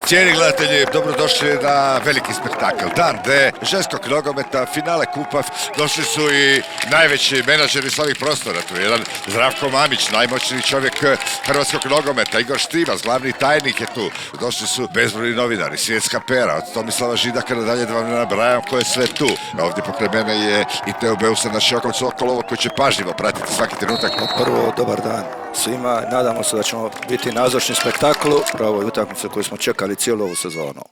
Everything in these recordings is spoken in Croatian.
Cijeni gledatelji, dobrodošli na veliki spektakl. Dan D ženskog nogometa, finale kupa. Došli su i najveći menadžeri s ovih prostora. Tu je jedan Zdravko Mamić, najmoćniji čovjek hrvatskog nogometa. Igor Štimac, glavni tajnik je tu. Došli su bezbrojni novinari, svjetska pera, od Tomislava Židaka nadalje da vam ne nabrajam ko je sve tu. Ovdje pokraj mene je i Teo Beusa, naš Jokom Sokolovo, koji će pažljivo pratiti svaki trenutak. Prvo, dobar dan svima. Nadamo se da ćemo biti nazočni spektaklu u ovoj utakmici koju smo čekali cijelu ovu sezonu.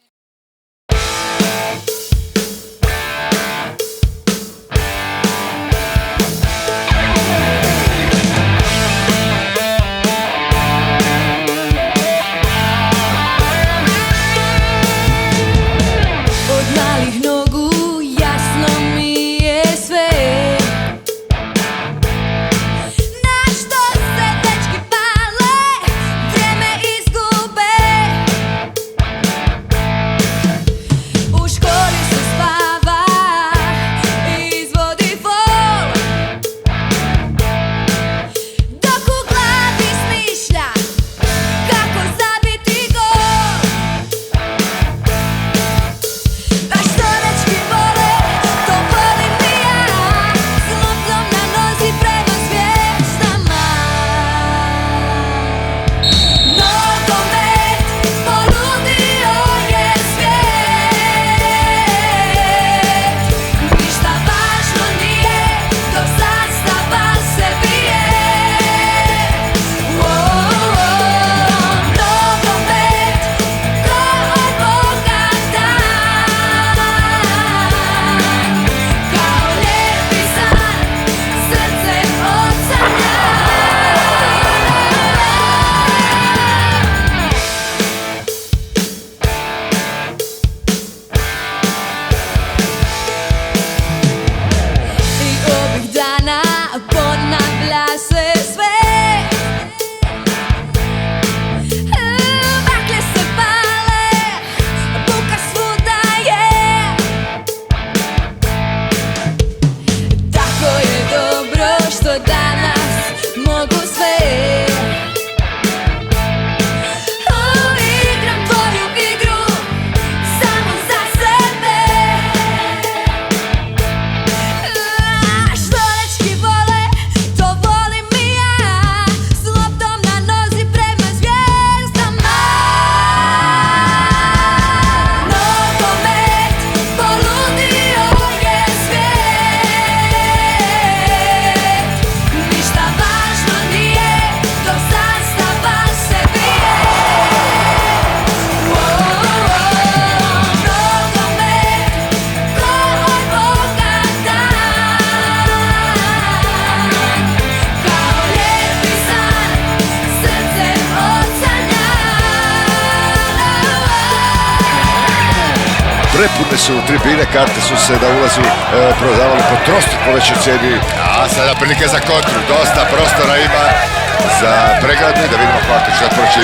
Prepune su tribine, karte su se na ulazu prodavali po trostruko većoj cijeni. A sada prilike za kontru, dosta prostora ima za pregradu i da vidimo kako će da proći.